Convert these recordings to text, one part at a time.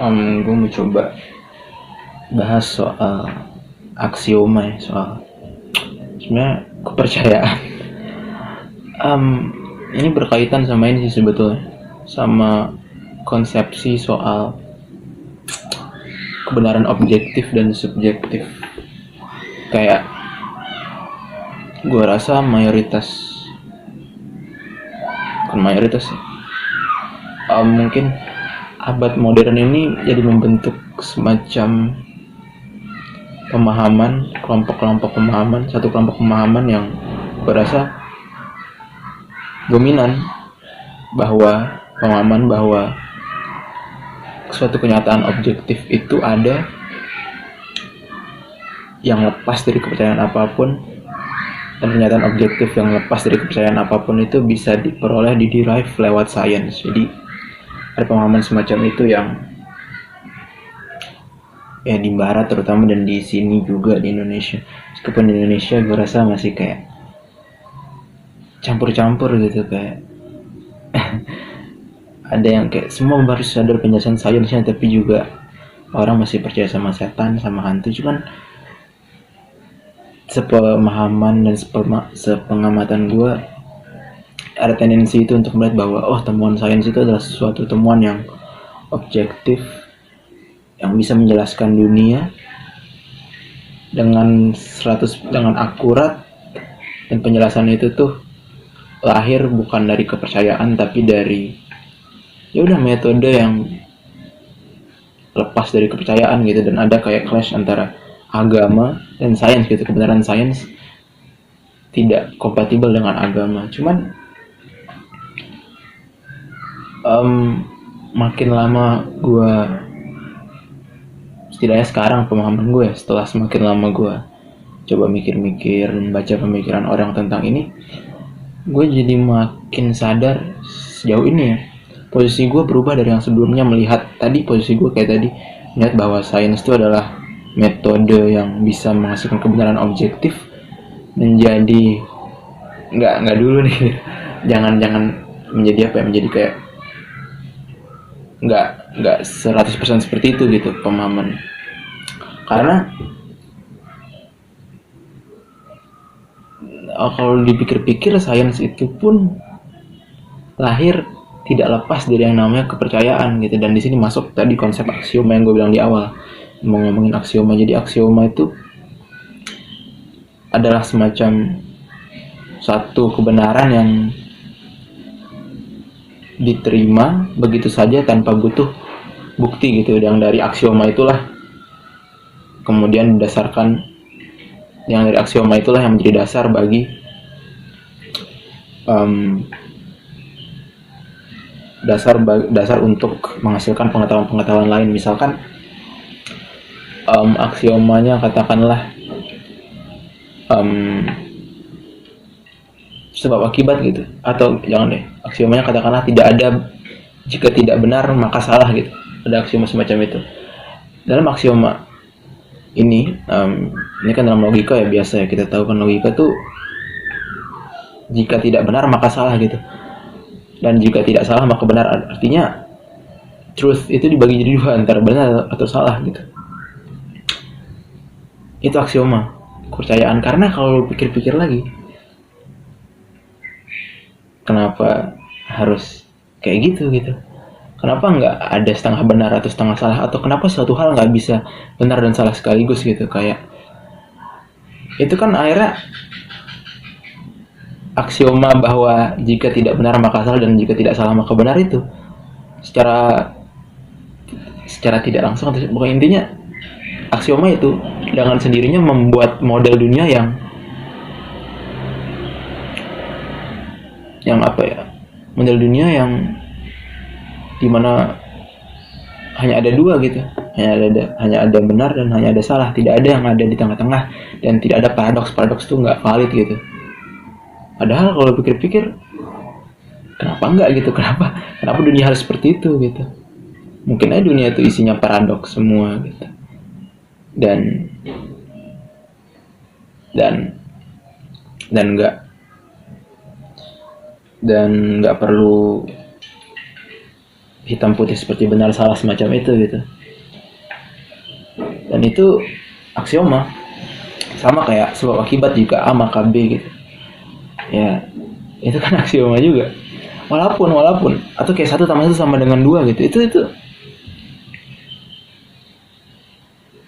Gue mau coba bahas soal aksioma ya, soal sebenarnya kepercayaan. Ini berkaitan sama ini sih sebetulnya, sama konsepsi soal kebenaran objektif dan subjektif. Kayak gue rasa bukan mayoritas ya, mungkin abad modern ini jadi membentuk semacam pemahaman, satu kelompok pemahaman yang berasa dominan, bahwa suatu kenyataan objektif itu ada yang lepas dari kepercayaan apapun, dan kenyataan objektif yang lepas dari kepercayaan apapun itu bisa diperoleh, diderive lewat sains. Jadi ada pemahaman semacam itu yang ya di barat terutama, dan di sini juga di Indonesia. Meskipun di Indonesia gue rasa masih kayak campur-campur gitu, kayak ada yang kayak semua harus sadar penjelasan sainsnya, tapi juga orang masih percaya sama setan, sama hantu. Cuman sepemahaman dan sepengamatan gue, ada tendensi itu untuk melihat bahwa temuan sains itu adalah sesuatu temuan yang objektif, yang bisa menjelaskan dunia dengan akurat, dan penjelasan itu tuh lahir bukan dari kepercayaan tapi dari ya udah metode yang lepas dari kepercayaan gitu. Dan ada kayak clash antara agama dan sains gitu, kebenaran sains tidak kompatibel dengan agama. Cuman makin lama gue, setidaknya sekarang pemahaman gue, setelah semakin lama gue coba mikir-mikir dan baca pemikiran orang tentang ini, gue jadi makin sadar sejauh ini ya, posisi gue berubah dari yang sebelumnya melihat tadi. Posisi gue kayak tadi melihat bahwa sains itu adalah metode yang bisa menghasilkan kebenaran objektif, menjadi nggak dulu nih, jangan menjadi apa ya, menjadi kayak nggak 100% seperti itu gitu pemahaman. Karena kalau dipikir-pikir, sains itu pun lahir tidak lepas dari yang namanya kepercayaan gitu. Dan di sini masuk tadi konsep aksioma yang gue bilang di awal, mau ngomongin aksioma. Jadi aksioma itu adalah semacam satu kebenaran yang diterima begitu saja tanpa butuh bukti gitu. Yang dari aksioma itulah kemudian berdasarkan, yang dari aksioma itulah yang menjadi dasar bagi dasar untuk menghasilkan pengetahuan lain. Misalkan aksiomanya katakanlah sebab akibat gitu, atau jangan deh, aksiomanya katakanlah tidak ada, jika tidak benar maka salah gitu. Ada aksioma semacam itu. Dalam aksioma ini kan dalam logika ya, biasa ya kita tahu kan, logika tuh jika tidak benar maka salah gitu, dan jika tidak salah maka benar. Artinya truth itu dibagi jadi dua, antara benar atau salah gitu. Itu aksioma kepercayaan. Karena kalau pikir-pikir lagi, kenapa harus kayak gitu? Kenapa nggak ada setengah benar atau setengah salah? Atau kenapa suatu hal nggak bisa benar dan salah sekaligus gitu? Kayak itu kan akhirnya aksioma bahwa jika tidak benar maka salah, dan jika tidak salah maka benar, itu secara tidak langsung, atau bukan, intinya aksioma itu dengan sendirinya membuat model dunia yang apa ya, model dunia yang dimana hanya ada dua gitu, hanya ada benar dan hanya ada salah, tidak ada yang ada di tengah-tengah, dan tidak ada paradoks itu nggak valid gitu. Padahal kalau pikir-pikir, kenapa enggak gitu, kenapa dunia harus seperti itu gitu. Mungkin aja dunia itu isinya paradoks semua gitu, dan dan dan nggak perlu hitam putih seperti benar salah semacam itu gitu. Dan itu aksioma, sama kayak sebab akibat juga A maka B gitu ya, itu kan aksioma juga. Walaupun atau kayak 1+1 sama dengan 2 gitu, itu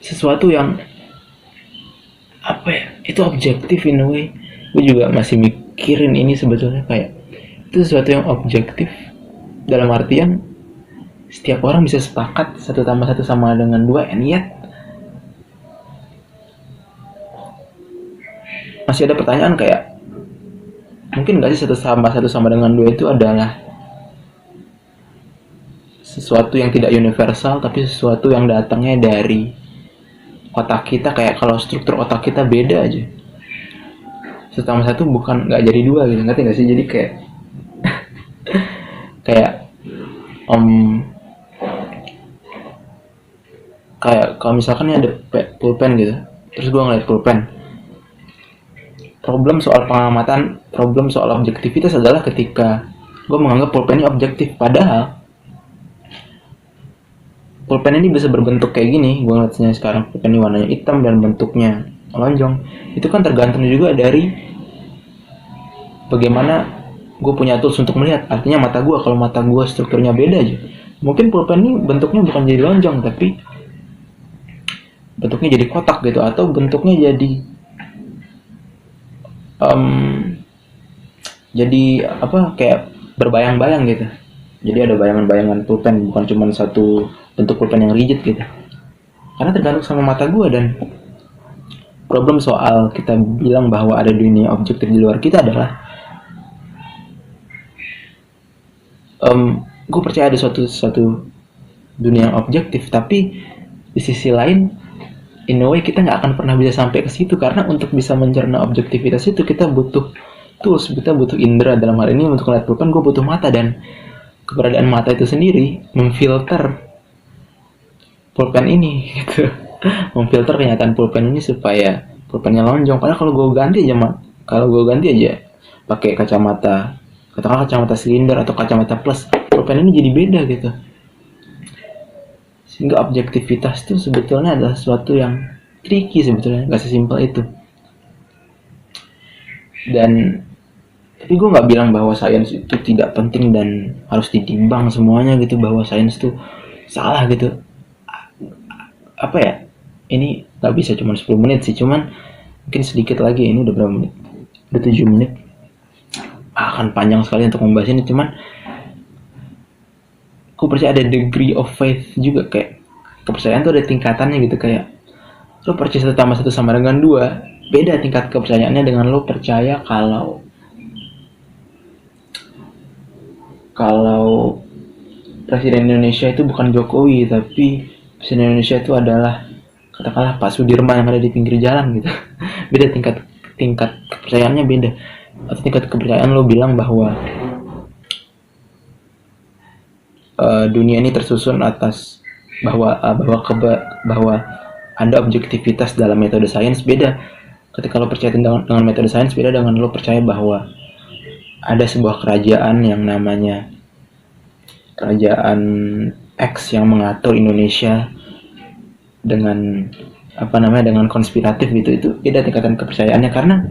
sesuatu yang apa ya, itu objektif in a way. Gue juga masih mikirin ini sebetulnya, kayak itu sesuatu yang objektif dalam artian setiap orang bisa sepakat 1+1 sama dengan 2, and yet masih ada pertanyaan kayak, mungkin gak sih 1+1 sama dengan 2 itu adalah sesuatu yang tidak universal, tapi sesuatu yang datangnya dari otak kita. Kayak kalau struktur otak kita beda aja, 1+1 bukan nggak jadi 2 gitu, ngerti nggak sih? Jadi kayak kayak kayak kalau misalkan ada pulpen gitu, terus gue ngeliat pulpen, problem soal pengamatan, problem soal objektivitas adalah ketika gue menganggap pulpen ini objektif, padahal pulpen ini bisa berbentuk kayak gini. Gue ngeliatnya sekarang pulpen ini warnanya hitam dan bentuknya lonjong, itu kan tergantung juga dari bagaimana gue punya tools untuk melihat. Artinya mata gue, kalau mata gue strukturnya beda aja, mungkin pulpen ini bentuknya bukan jadi lonjong, tapi bentuknya jadi kotak gitu, atau bentuknya jadi apa, kayak berbayang-bayang gitu. Jadi ada bayangan-bayangan pulpen, bukan cuma satu bentuk pulpen yang rigid gitu. Karena tergantung sama mata gue. Dan problem soal kita bilang bahwa ada dunia objektif di luar kita adalah gue percaya ada suatu dunia yang objektif, tapi di sisi lain in a way kita nggak akan pernah bisa sampai ke situ, karena untuk bisa mencerna objektivitas itu kita butuh tools, kita butuh indera. Dalam hal ini untuk melihat pulpen gue butuh mata, dan keberadaan mata itu sendiri memfilter pulpen ini gitu. Memfilter kenyataan pulpen ini supaya pulpennya lonjong. Padahal kalau gue ganti aja pakai kacamata, katakanlah kacamata silinder atau kacamata plus, pulpen ini jadi beda gitu. Sehingga objektivitas itu sebetulnya adalah sesuatu yang tricky sebetulnya, nggak sesimpel itu. Dan tapi gue nggak bilang bahwa sains itu tidak penting dan harus ditimbang semuanya gitu, bahwa sains itu salah gitu. Apa ya, ini nggak bisa cuma 10 menit sih, cuman mungkin sedikit lagi. Ini udah berapa menit? Udah 7 menit. Akan panjang sekali untuk membahas ini, cuman aku percaya ada degree of faith juga. Kayak kepercayaan tuh ada tingkatannya gitu. Kayak lo percaya 1+1 sama dengan 2, beda tingkat kepercayaannya dengan lo percaya kalau Presiden Indonesia itu bukan Jokowi, tapi Presiden Indonesia itu adalah katakanlah Pak Sudirman yang ada di pinggir jalan gitu. Beda tingkat kepercayaannya beda. Atau tingkat kepercayaan lo bilang bahwa dunia ini tersusun atas bahwa ada objektivitas dalam metode sains, beda ketika lo percaya dengan metode sains, beda dengan lo percaya bahwa ada sebuah kerajaan yang namanya kerajaan X yang mengatur Indonesia dengan dengan konspiratif gitu. Itu beda tingkatan kepercayaannya, karena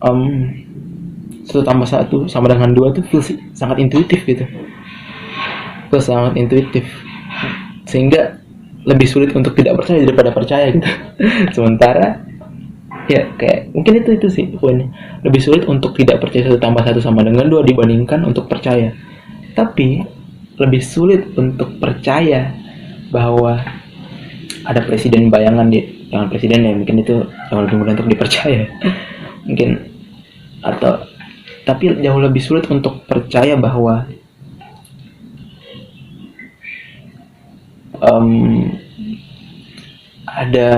1+1 sama dengan 2 tuh sangat intuitif gitu. Sangat intuitif, sehingga lebih sulit untuk tidak percaya daripada percaya gitu. Sementara ya kayak mungkin itu sih poinnya, lebih sulit untuk tidak percaya 1+1 sama dengan 2 dibandingkan untuk percaya. Tapi lebih sulit untuk percaya bahwa ada presiden bayangan jangan presiden ya, mungkin itu jauh lebih mudah untuk dipercaya. Mungkin, atau tapi jauh lebih sulit untuk percaya bahwa ada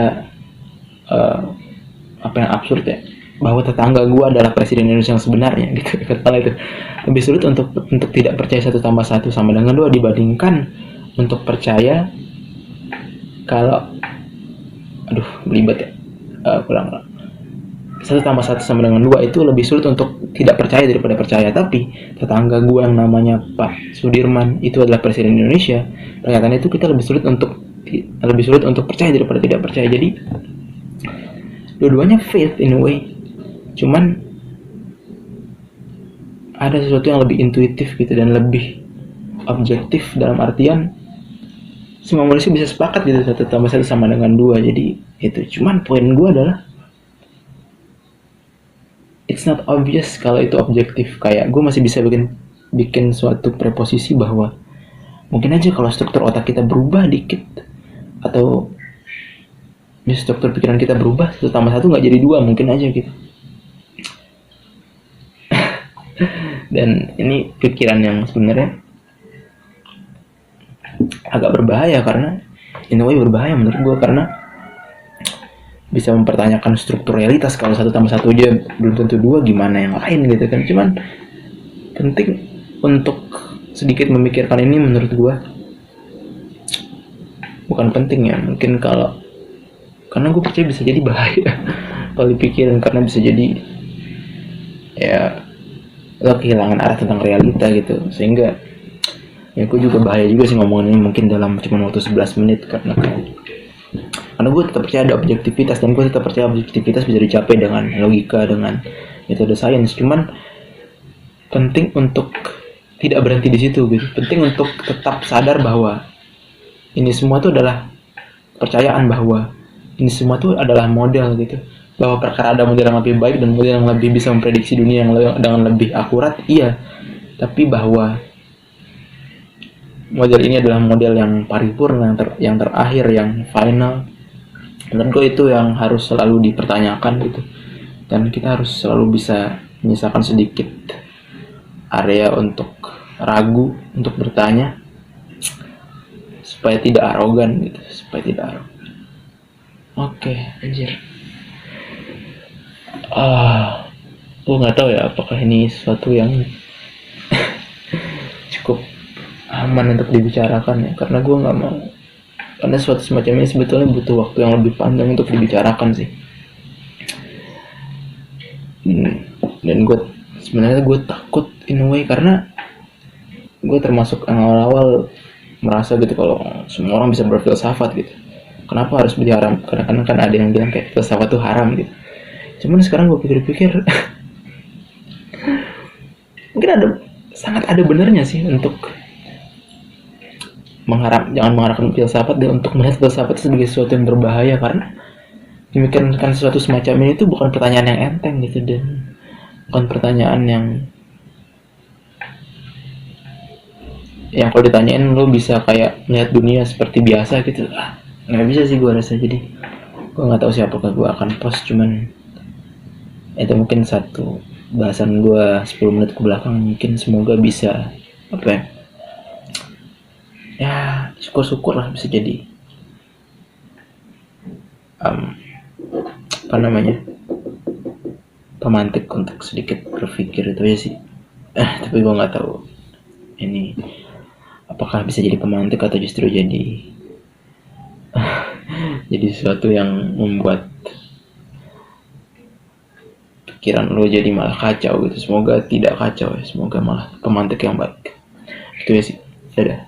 apa yang absurd ya, bahwa tetangga gue adalah presiden Indonesia yang sebenarnya gitu. Katakanlah itu lebih sulit untuk tidak percaya 1+1 sama dengan 2 dibandingkan untuk percaya kalau belibet ya, pulang 1 tambah 1 sama dengan 2 itu lebih sulit untuk tidak percaya daripada percaya. Tapi tetangga gue yang namanya Pak Sudirman itu adalah Presiden Indonesia, pernyataannya itu kita lebih sulit untuk percaya daripada tidak percaya. Jadi dua-duanya faith in a way, cuman ada sesuatu yang lebih intuitif gitu dan lebih objektif, dalam artian semua manusia bisa sepakat gitu 1 tambah 1 sama dengan 2. Jadi itu, cuman poin gue adalah it's not obvious kalau itu objektif. Kayak gue masih bisa bikin suatu preposisi bahwa mungkin aja kalau struktur otak kita berubah dikit, atau struktur pikiran kita berubah, 1 tambah 1 nggak jadi 2, mungkin aja gitu. Dan ini pikiran yang sebenarnya agak berbahaya, karena in a way berbahaya menurut gue, karena bisa mempertanyakan struktur realitas. Kalau 1 tambah 1 aja belum tentu 2, gimana yang lain gitu kan. Cuman penting untuk sedikit memikirkan ini menurut gue. Bukan penting ya, mungkin karena gue percaya bisa jadi bahaya kalau dipikirin, karena bisa jadi ya lo kehilangan arah tentang realita gitu. Sehingga ya gue juga bahaya juga sih ngomongin ini mungkin dalam cuma waktu 11 menit, karena gue tetap percaya ada objektivitas, dan gue tetap percaya objektivitas bisa dicapai dengan logika, dengan metode sains. Cuman penting untuk tidak berhenti di situ gitu. Penting untuk tetap sadar bahwa ini semua tuh adalah kepercayaan, bahwa ini semua tuh adalah model gitu. Bahwa perkara ada model yang lebih baik dan model yang lebih bisa memprediksi dunia yang dengan lebih akurat, iya. Tapi bahwa model ini adalah model yang paripurna, yang terakhir, yang final. Menurut gue itu yang harus selalu dipertanyakan gitu. Dan kita harus selalu bisa menyisakan sedikit area untuk ragu, untuk bertanya, supaya tidak arogan gitu, Oke, anjir. Gue nggak tahu ya apakah ini sesuatu yang cukup aman untuk dibicarakan ya, karena gue nggak mau, karena sesuatu semacam ini sebetulnya butuh waktu yang lebih panjang untuk dibicarakan sih. Dan sebenarnya gue takut in a way, karena gue termasuk yang awal-awal merasa gitu kalau semua orang bisa berfilsafat gitu. Kenapa harus diharam? Karena kan ada yang bilang kayak filsafat tuh haram gitu. Cuman sekarang gue pikir-pikir mungkin sangat ada benernya sih untuk jangan mengharapkan filsafat, dan untuk melihat filsafat sebagai sesuatu yang berbahaya, karena memikirkan sesuatu semacam ini itu bukan pertanyaan yang enteng gitu, dan bukan pertanyaan yang kalau ditanyain lo bisa kayak melihat dunia seperti biasa gitu. Nggak bisa sih gue rasa. Jadi gue nggak tahu siapakah gue akan post, cuman itu mungkin satu bahasan gue 10 menit ke belakang, mungkin semoga bisa syukur-syukur lah bisa jadi pemantik untuk sedikit berpikir. Itu aja sih. Tapi gue nggak tahu ini apakah bisa jadi pemantik atau justru jadi sesuatu yang membuat pikiran lo jadi malah kacau gitu. Semoga tidak kacau ya, semoga malah pemantik yang baik. Itu ya sih. Dadah.